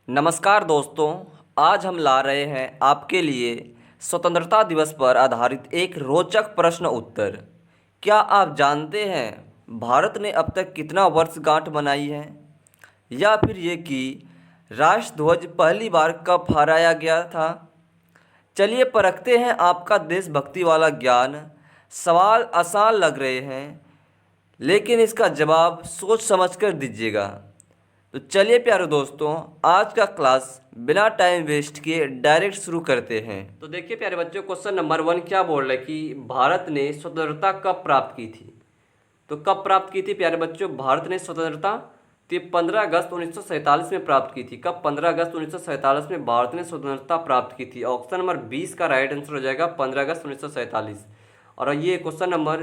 नमस्कार दोस्तों। आज हम ला रहे हैं आपके लिए स्वतंत्रता दिवस पर आधारित एक रोचक प्रश्न उत्तर। क्या आप जानते हैं भारत ने अब तक कितना वर्षगांठ मनाई है? या फिर ये कि राष्ट्रध्वज पहली बार कब फहराया गया था? चलिए परखते हैं आपका देशभक्ति वाला ज्ञान। सवाल आसान लग रहे हैं, लेकिन इसका जवाब सोच समझकर दीजिएगा। तो चलिए प्यारे दोस्तों, आज का क्लास बिना टाइम वेस्ट किए डायरेक्ट शुरू करते हैं। तो देखिए प्यारे बच्चों, क्वेश्चन नंबर 1 क्या बोल रहा है कि भारत ने स्वतंत्रता कब प्राप्त की थी? तो कब प्राप्त की थी प्यारे बच्चों भारत ने स्वतंत्रता? तो 15 अगस्त 1947 में प्राप्त की थी। कब? 15 अगस्त 1947 में भारत ने स्वतंत्रता प्राप्त की थी। ऑप्शन नंबर 20 का राइट आंसर हो जाएगा 15 अगस्त 1947। और ये question number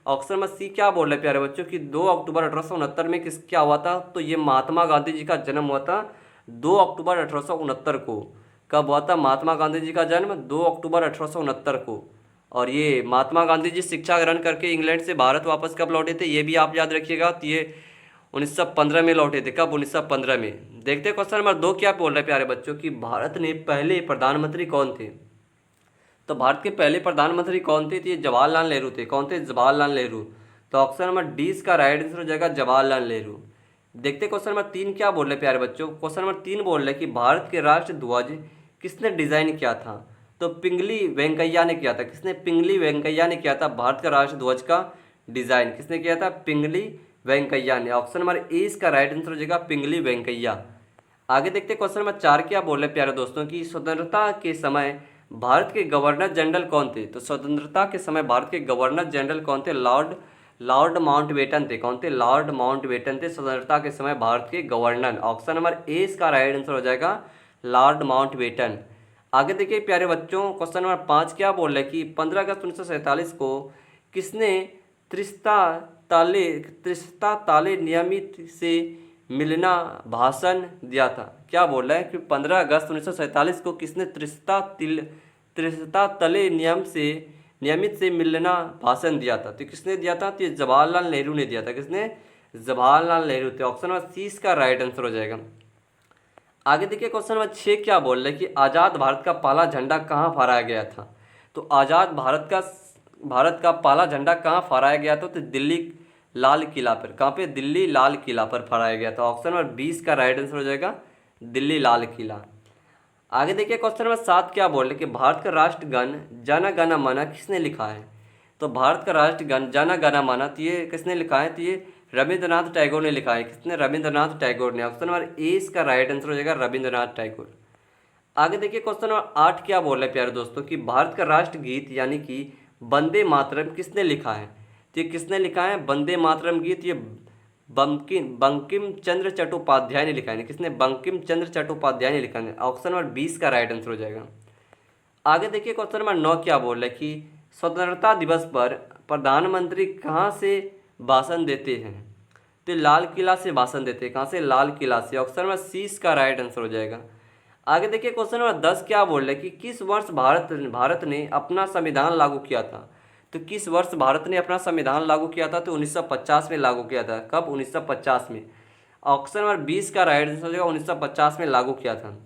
option number C क्या बोल रहे हैं प्यारे बच्चों कि 2 अक्टूबर 1869 में क्या हुआ था? तो ये महात्मा गांधी जी का जन्म हुआ था 2 अक्टूबर 1869 को। कब हुआ था महात्मा गांधी जी का जन्म? 2 अक्टूबर 1869 को। और ये महात्मा गांधी जी शिक्षा ग्रहण करके इंग्लैंड से भारत वापस कब लौटे थे, ये भी आप याद रखिएगा। तो ये 1915 में लौटे थे। कब? 1915 में। देखते हैं क्वेश्चन नंबर 2 क्या बोल रहे हैं प्यारे बच्चों कि भारत ने पहले प्रधानमंत्री कौन थे? तो भारत के पहले प्रधानमंत्री कौन थे? तो ये जवाहरलाल नेहरू थे। कौन थे? जवाहरलाल नेहरू। तो ऑप्शन नंबर डी इसका राइट आंसर हो जाएगा जवाहरलाल नेहरू। देखते हैं क्वेश्चन नंबर 3 क्या बोल रहे हैं प्यारे बच्चों। क्वेश्चन नंबर 3 बोल रहे हैं कि भारत के राष्ट्र ध्वज किसने डिजाइन किया था? तो पिंगली वेंकैया ने किया था। किसने? पिंगली वेंकैया ने किया था भारत का राष्ट्र ध्वज का डिजाइन। किसने किया था? पिंगली वेंकैया ने। ऑप्शन नंबर ए इसका राइट आंसर हो जाएगा पिंगली वेंकैया। आगे देखते हैं क्वेश्चन नंबर 4 क्या बोल रहे हैं प्यारे दोस्तों कि स्वतंत्रता के समय भारत के गवर्नर जनरल कौन थे? तो स्वतंत्रता के समय भारत के गवर्नर जनरल कौन थे? लॉर्ड लॉर्ड माउंटबेटन थे। कौन थे? लॉर्ड माउंटबेटन थे स्वतंत्रता के समय भारत के गवर्नर। ऑप्शन नंबर ए इसका राइट आंसर हो जाएगा लॉर्ड माउंटबेटन। आगे देखिए प्यारे बच्चों, क्वेश्चन नंबर 5 क्या बोल रहे हैं कि 15 अगस्त 1947 को किसने त्रिस्ता त्रिस्ता ताले नियमित से मिलना भाषण दिया था? क्या बोल रहा है कि 15 अगस्त 1947 को किसने त्रिस्ता तले नियमित से मिलना भाषण दिया था? तो किसने दिया था? तो ये जवाहरलाल नेहरू ने दिया था। किसने? जवाहरलाल नेहरू थे। ऑप्शन नंबर सी इसका राइट आंसर हो जाएगा। आगे देखिए क्वेश्चन नंबर 6 क्या बोल रहे हैं कि आज़ाद भारत का पहला झंडा कहाँ फहराया गया था? तो आज़ाद भारत का पहला झंडा कहाँ फहराया गया था? तो दिल्ली लाल किला पर। कहाँ पे? दिल्ली लाल किला पर फहराया गया था। ऑप्शन नंबर 20 का राइट आंसर हो जाएगा दिल्ली लाल किला। आगे देखिए क्वेश्चन नंबर 7 क्या बोल रहे हैं कि भारत का राष्ट्रगान जन गण मन किसने लिखा है? तो भारत का राष्ट्रगान जन गण मन तो ये किसने लिखा है? तो ये रविंद्रनाथ टैगोर ने लिखा है। किसने? रविंद्रनाथ टैगोर ने। ऑप्शन नंबर ए इसका राइट आंसर हो जाएगा रविंद्रनाथ टैगोर। आगे देखिए क्वेश्चन नंबर 8 क्या बोल रहे हैं प्यारे दोस्तों कि भारत का राष्ट्रगीत यानी कि वंदे मातरम किसने लिखा है? तो ये किसने लिखा है वंदे मातरम गीत? ये बंकिम चंद्र चट्टोपाध्याय ने लिखा है। किसने? बंकिम चंद्र चट्टोपाध्याय ने लिखा है। ऑप्शन नंबर 20 का राइट आंसर हो जाएगा। आगे देखिए क्वेश्चन नंबर 9 क्या बोल रहा है कि स्वतंत्रता दिवस पर प्रधानमंत्री कहाँ से भाषण देते हैं? तो लाल किला से भाषण देते हैं। कहाँ से? लाल किला से। ऑप्शन नंबर सी इसका राइट आंसर हो जाएगा। आगे देखिए क्वेश्चन नंबर 10 क्या बोल रहे हैं कि किस वर्ष भारत ने अपना संविधान लागू किया था? तो किस वर्ष भारत ने अपना संविधान लागू किया था? तो 1950 में लागू किया था। कब? 1950 में। ऑप्शन नंबर 20 का राइट आंसर हो जाएगा 1950 में लागू किया था।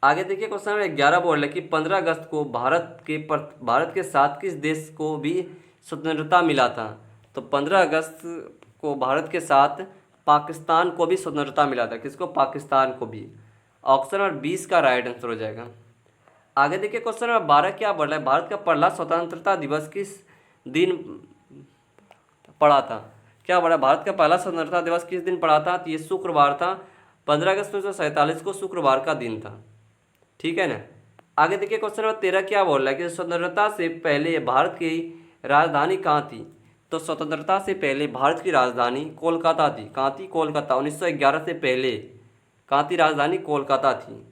आगे देखिए क्वेश्चन नंबर 11 बोल रहे हैं कि 15 अगस्त को भारत के साथ किस देश को भी स्वतंत्रता मिला था? तो 15 अगस्त को भारत के साथ पाकिस्तान को भी स्वतंत्रता मिला था। किसको? पाकिस्तान को भी। ऑप्शन नंबर 20 का राइट आंसर हो जाएगा। आगे देखिए क्वेश्चन नंबर 12 क्या बोल रहा है भारत का पहला स्वतंत्रता दिवस किस दिन पड़ा था? क्या बोला? भारत का पहला स्वतंत्रता दिवस किस दिन पड़ा था? तो ये शुक्रवार था। 15 अगस्त 1947 को शुक्रवार का दिन था। ठीक है ना। आगे देखिए क्वेश्चन नंबर 13 क्या बोल रहा है कि स्वतंत्रता से पहले भारत की राजधानी कहाँ थी? तो स्वतंत्रता से पहले भारत की राजधानी कोलकाता थी। कहाँ थी? कोलकाता। 1911 से पहले कहाँ थी राजधानी? कोलकाता थी।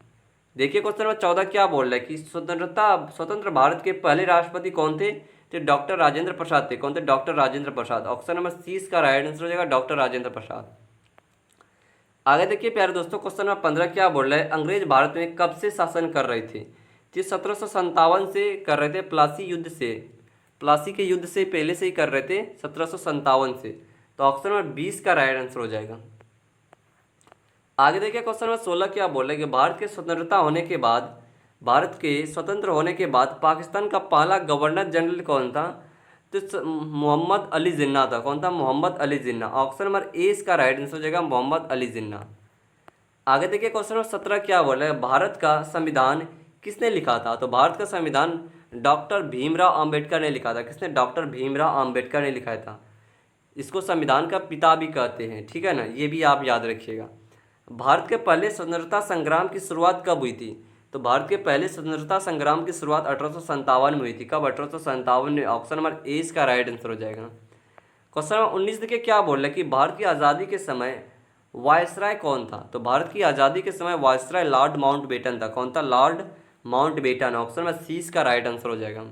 देखिए क्वेश्चन नंबर 14 क्या बोल रहा है कि स्वतंत्र भारत के पहले राष्ट्रपति कौन थे? तो डॉक्टर राजेंद्र प्रसाद थे। कौन थे? Doctor Rajendra Prasad. Option number C इसका राइट आंसर हो जाएगा डॉक्टर राजेंद्र प्रसाद। आगे देखिए प्यारे दोस्तों, क्वेश्चन नंबर 15 क्या बोल रहा है अंग्रेज भारत में कब से शासन कर रहे थे? तो 1757 से कर रहे थे, प्लासी युद्ध से। प्लासी के युद्ध से पहले से ही कर रहे थे, 1757 से। तो ऑप्शन नंबर 20 का राइट आंसर हो जाएगा। आगे देखिए क्वेश्चन नंबर 16 क्या बोल रहे हैं कि भारत के स्वतंत्र होने के बाद पाकिस्तान का पहला गवर्नर जनरल कौन था? तो मोहम्मद अली जिन्ना था। कौन था? Mohammad Ali Jinnah. Option number A इसका राइट आंसर हो जाएगा मोहम्मद अली जिन्ना। आगे देखिए क्वेश्चन नंबर 17 क्या बोल रहे हैं, भारत का संविधान किसने लिखा था? तो भारत का संविधान डॉक्टर भीमराव अंबेडकर ने लिखा था। किसने? डॉक्टर भीमराव अंबेडकर ने लिखा था। इसको संविधान का पिता भी कहते हैं, ठीक है ना, ये भी आप याद रखिएगा। भारत के पहले स्वतंत्रता संग्राम की शुरुआत कब हुई थी? तो भारत के पहले स्वतंत्रता संग्राम की शुरुआत 1857 में हुई थी। कब? 1857 में। ऑप्शन नंबर ए इसका राइट आंसर हो जाएगा। क्वेश्चन नंबर 19 देखिए क्या बोल रहे हैं कि भारत की आज़ादी के समय वायसराय कौन था? तो भारत की आज़ादी के समय वायसराय लॉर्ड माउंटबेटन था। कौन था? Lord Mountbatten. Option number C इसका राइट आंसर हो जाएगा।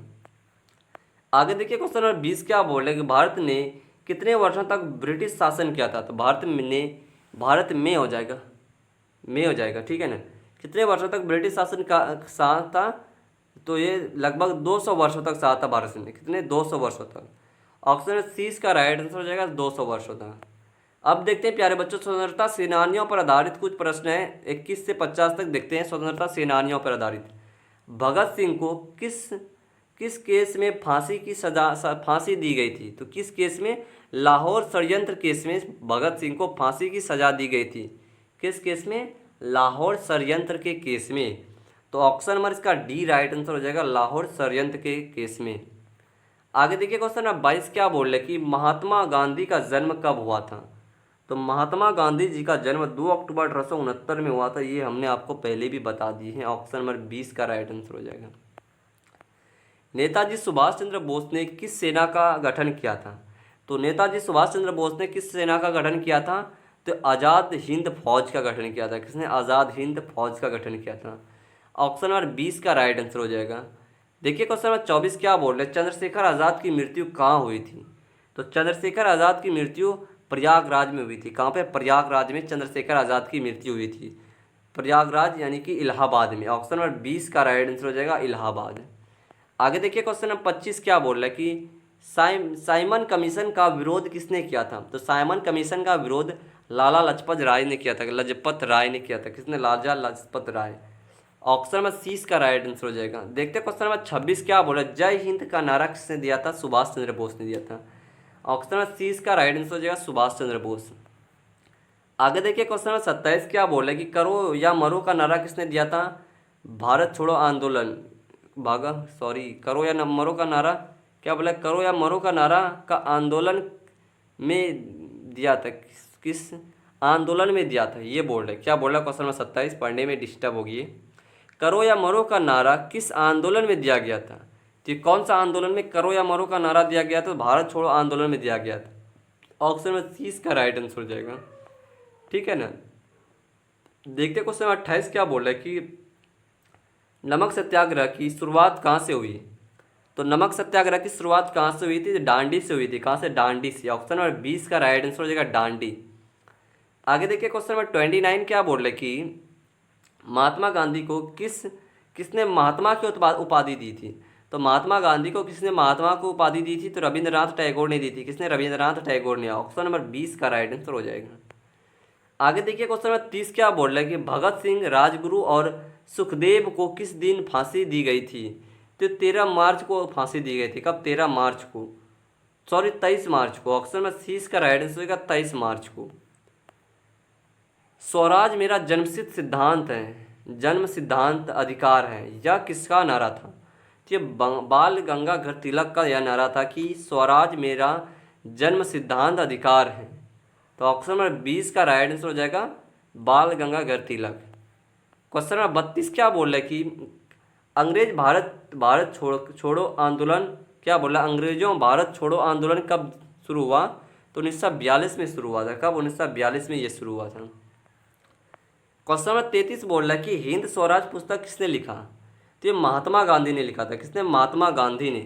आगे देखिए क्वेश्चन नंबर 20 क्या बोल रहे हैं कि भारत ने कितने वर्षों तक ब्रिटिश शासन किया था? तो भारत में हो जाएगा, ठीक है ना। कितने वर्षों तक ब्रिटिश शासन का साथ था? तो ये लगभग 200 वर्षों तक साथ था भारत ने। कितने? 200 वर्षों तक। ऑप्शन सी इसका राइट आंसर हो जाएगा 200 वर्षों तक। अब देखते हैं प्यारे बच्चों, स्वतंत्रता सेनानियों पर आधारित कुछ प्रश्न हैं, 21 से 50 तक देखते हैं। स्वतंत्रता सेनानियों पर आधारित भगत सिंह को किस किस केस में फांसी दी गई थी? तो किस केस में? लाहौर षड्यंत्र केस में भगत सिंह को फांसी की सजा दी गई थी। किस केस में? लाहौर षड्यंत्र के केस में। तो ऑप्शन नंबर इसका डी राइट आंसर हो जाएगा, लाहौर षड्यंत्र के केस में। आगे देखिए क्वेश्चन नंबर 22 क्या बोल रहे कि महात्मा गांधी का जन्म कब हुआ था? तो महात्मा गांधी जी का जन्म 2 अक्टूबर 1869 में हुआ था। ये हमने आपको पहले भी बता दी है। ऑप्शन नंबर 20 का राइट आंसर हो जाएगा। नेताजी सुभाष चंद्र बोस ने किस सेना का गठन किया था? तो नेताजी सुभाष चंद्र बोस ने किस सेना का गठन किया था? तो आज़ाद हिंद फौज का गठन किया था। किसने? आज़ाद हिंद फौज का गठन किया था। ऑप्शन नंबर 20 का राइट आंसर हो जाएगा। देखिए क्वेश्चन नंबर 24 क्या बोल रहे हैं, चंद्रशेखर आज़ाद की मृत्यु कहाँ हुई थी? तो चंद्रशेखर आज़ाद की मृत्यु प्रयागराज में हुई थी। कहाँ पे? प्रयागराज में चंद्रशेखर आज़ाद की मृत्यु हुई थी। प्रयागराज यानी कि इलाहाबाद में। ऑप्शन नंबर 20 का राइट आंसर हो जाएगा इलाहाबाद। आगे देखिए क्वेश्चन नंबर 25 क्या बोल रहा है कि साइमन कमीशन का विरोध किसने किया था? तो साइमन कमीशन का विरोध लाला लाजपत राय ने किया था। लाजपत राय ने किया था। किसने? Lala Lajpat Rai. Option number C इसका राइट आंसर हो जाएगा। देखते हैं क्वेश्चन नंबर 26 क्या बोल रहा है, जय हिंद का नारा किसने दिया था? सुभाष चंद्र बोस ने दिया था। ऑप्शन नंबर सी इसका राइट आंसर हो जाएगा सुभाष चंद्र बोस। आगे देखिए क्वेश्चन नंबर 27 क्या बोल रहा है कि करो या मरो का नारा किसने दिया था? भारत छोड़ो आंदोलन करो या मरो का नारा क्या बोला? करो या मरो का नारा का आंदोलन में दिया था। किस आंदोलन में दिया था? ये बोल रहे क्या बोल रहा? क्वेश्चन नंबर 27 पढ़ने में डिस्टर्ब होगी। करो या मरो का नारा किस आंदोलन में दिया गया था? तो कौन सा आंदोलन में करो या मरो का नारा दिया गया था? भारत छोड़ो आंदोलन में दिया गया था। ऑप्शन में सी इसका राइट आंसर हो जाएगा, ठीक है ना। देखते क्वेश्चन 28 क्या बोल रहा है कि नमक सत्याग्रह की शुरुआत कहाँ से हुई? तो नमक सत्याग्रह की शुरुआत कहाँ से हुई थी? डांडी से हुई थी। कहाँ से? डांडी से। ऑप्शन नंबर 20 का राइट आंसर हो जाएगा डांडी। आगे देखिए क्वेश्चन नंबर 29 क्या बोल रहे कि महात्मा गांधी को किसने महात्मा की उपाधि दी थी? तो महात्मा गांधी को किसने महात्मा को उपाधि दी थी? तो रविंद्रनाथ टैगोर ने दी थी। किसने? रविंद्रनाथ टैगोर ने। ऑप्शन नंबर 20 का राइट आंसर हो जाएगा। आगे देखिए क्वेश्चन नंबर 30 क्या बोल रहा है कि भगत सिंह, राजगुरु और सुखदेव को किस दिन फांसी दी गई थी? तो 13 मार्च को फांसी दी गई थी। कब? 13 मार्च को, 23 मार्च को। ऑप्शन में सी इसका राइट आंसर होगा 23 मार्च को। स्वराज मेरा जन्मसिद्ध सिद्धांत है, जन्म सिद्धांत अधिकार है, यह किसका नारा था? ये बाल गंगाधर तिलक का यह नारा था कि स्वराज मेरा जन्म सिद्धांत अधिकार है। तो ऑप्शन नंबर 20 का राइट आंसर हो जाएगा बाल गंगाधर तिलक। क्वेश्चन नंबर 32 क्या बोल रहा है कि अंग्रेज भारत छोड़ो आंदोलन क्या बोला? अंग्रेजों भारत छोड़ो आंदोलन कब शुरू हुआ? तो 1942 में शुरू हुआ था। कब? 1942 में ये शुरू हुआ था। क्वेश्चन नंबर 33 बोल रहा है कि हिंद स्वराज पुस्तक किसने लिखा? तो ये महात्मा गांधी ने लिखा था। किसने? महात्मा गांधी ने।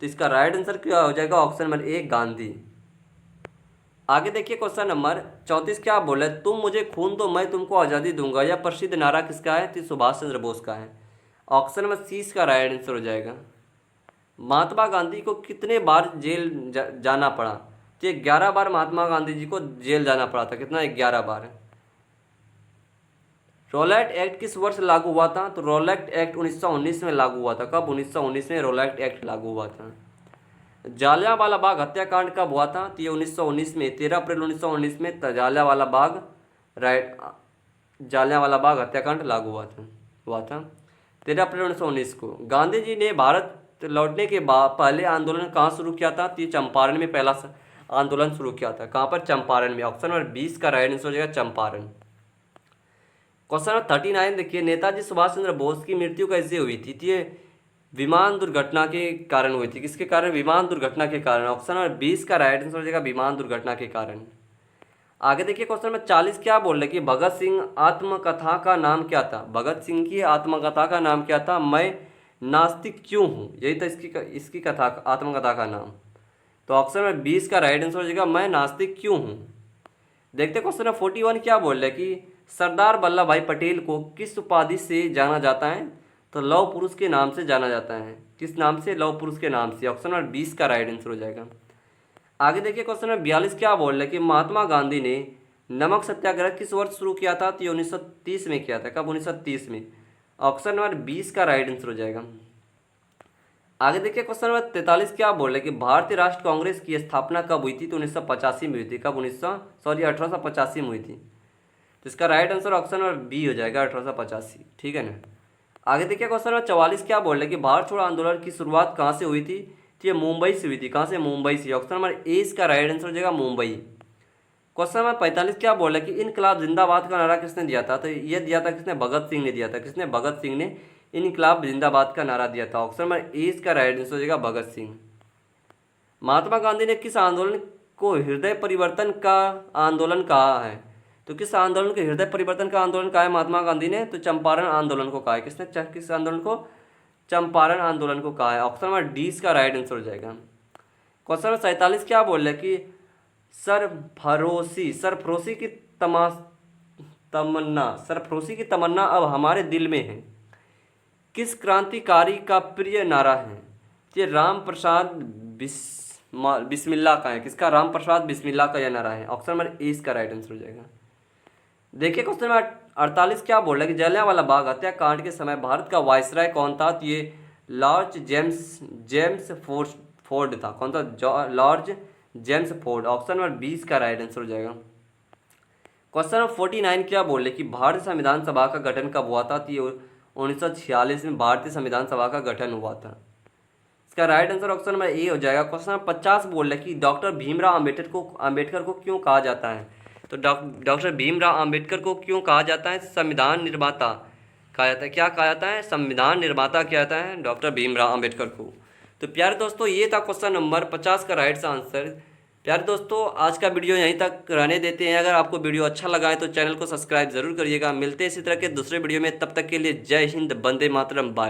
तो इसका राइट आंसर क्या हो जाएगा? Option number A Gandhi. आगे देखिए क्वेश्चन नंबर 34 क्या बोला है, तुम मुझे खून दो मैं तुमको आज़ादी दूंगा, यह प्रसिद्ध नारा किसका है? तो सुभाष चंद्र बोस का है। ऑप्शन नंबर सी इसका राइट आंसर हो जाएगा। महात्मा गांधी को कितने बार जेल जाना पड़ा? तो 11 बार महात्मा गांधी जी को जेल जाना पड़ा था। कितना? 11 बार। रॉलेट एक्ट किस वर्ष लागू हुआ था? तो रॉलेट एक्ट 1919 में लागू हुआ था। कब? 1919 में रॉलेट एक्ट लागू हुआ था। जालियांवाला बाग हत्याकांड कब हुआ था? तो ये 1919 में 13 अप्रैल 1919 में जालियांवाला बाग राइट जालियांवाला बाग हत्याकांड लागू हुआ था 13 अप्रैल 1919 को। गांधी जी ने भारत लौटने के बाद पहले आंदोलन कहाँ शुरू किया था? तो ये चंपारण में पहला आंदोलन शुरू किया था। कहाँ पर? चंपारण में। ऑप्शन नंबर 20 का राइट आंसर हो जाएगा चंपारण। क्वेश्चन नंबर 39 देखिए, नेताजी सुभाष चंद्र बोस की मृत्यु कैसे हुई थी? तो ये विमान दुर्घटना के कारण हुई थी। किसके कारण? विमान दुर्घटना के कारण। ऑप्शन नंबर 20 का राइट आंसर हो जाएगा विमान दुर्घटना के कारण। आगे देखिए क्वेश्चन नंबर 40 क्या बोल रहे कि भगत सिंह आत्मकथा का नाम क्या था? भगत सिंह की आत्मकथा का नाम क्या था? मैं नास्तिक क्यों हूँ, यही था इसकी कथा आत्मकथा का नाम। तो ऑप्शन नंबर 20 का राइट आंसर हो जाएगा मैं नास्तिक क्यों हूँ। देखते क्वेश्चन नंबर 41 क्या बोल रहे कि सरदार वल्लभ भाई पटेल को किस उपाधि से जाना जाता है? तो लौह पुरुष के नाम से जाना जाता है। किस नाम से? लौह पुरुष के नाम से। ऑप्शन नंबर 20 का राइट आंसर हो जाएगा। आगे देखिए क्वेश्चन नंबर 42 क्या बोल रहे कि महात्मा गांधी ने नमक सत्याग्रह किस वर्ष शुरू किया था? तो 1930 में किया था। कब? 1930 में। ऑप्शन नंबर 20 का राइट आंसर हो जाएगा। आगे देखिए क्वेश्चन नंबर 43 क्या बोल रहे कि भारतीय राष्ट्र कांग्रेस की स्थापना कब हुई थी? तो 1985 में हुई थी। कब? 1885 में हुई थी। तो इसका right answer option number B हो जाएगा 1885। ठीक है ना। आगे देखिए क्वेश्चन नंबर 44 क्या बोल रहे कि भारत छोड़ो आंदोलन की शुरुआत कहाँ से हुई थी? तो ये मुंबई से हुई थी। कहाँ से? मुंबई से। ऑप्शन नंबर ए इसका राइट आंसर हो जाएगा मुंबई। क्वेश्चन नंबर 45 क्या बोल रहे कि इनकलाब जिंदाबाद का नारा किसने दिया था? तो ये दिया था किसने? भगत सिंह ने दिया था। किसने? भगत सिंह ने इनकलाब जिंदाबाद का नारा दिया था। ऑप्शन नंबर ए इसका राइट आंसर हो जाएगा भगत सिंह। महात्मा गांधी ने किस आंदोलन को हृदय परिवर्तन का आंदोलन कहा है? तो किस आंदोलन को हृदय परिवर्तन का आंदोलन कहा है महात्मा गांधी ने? तो चंपारण आंदोलन को कहा है। किसने? किस आंदोलन को? चंपारण आंदोलन को कहा है। ऑप्शन नंबर डी इसका राइट आंसर हो जाएगा। क्वेश्चन नंबर 47 क्या बोल रहे कि सरफरोशी की सरफरोशी की तमन्ना अब हमारे दिल में है किस क्रांतिकारी का प्रिय नारा है? ये राम प्रसाद बिस्मिल्लाह का है। किसका? राम प्रसाद बिस्मिल्लाह का यह नारा है। ऑप्शन नंबर ए इसका राइट आंसर हो जाएगा। देखिए क्वेश्चन नंबर 48 क्या बोल रहा है कि जलियांवाला बाग हत्याकांड के समय भारत का वायसराय कौन था? तो ये लॉर्ड जेम्स फोर्ड था। कौन था? Lord James Ford. Option number 20 का राइट आंसर हो जाएगा। क्वेश्चन नंबर 49 क्या बोल रहे कि भारतीय संविधान सभा का गठन कब हुआ था? तो ये 1946 में भारतीय संविधान सभा का गठन हुआ था। इसका right answer option number A हो जाएगा। क्वेश्चन नंबर 50 बोल रहे कि डॉक्टर भीमराव अम्बेडकर को क्यों कहा जाता है? तो डॉक्टर भीमराव अम्बेडकर को क्यों कहा जाता है? संविधान निर्माता कहा जाता है। क्या कहा जाता है? संविधान निर्माता किया जाता है डॉक्टर भीमराव अम्बेडकर को। तो प्यारे दोस्तों ये था क्वेश्चन नंबर 50 का राइट आंसर। प्यारे दोस्तों आज का वीडियो यहीं तक रहने देते हैं। अगर आपको वीडियो अच्छा लगा है तो चैनल को सब्सक्राइब जरूर करिएगा। मिलते हैं इसी तरह के दूसरे वीडियो में, तब तक के लिए जय हिंद, वंदे मातरम, बाय।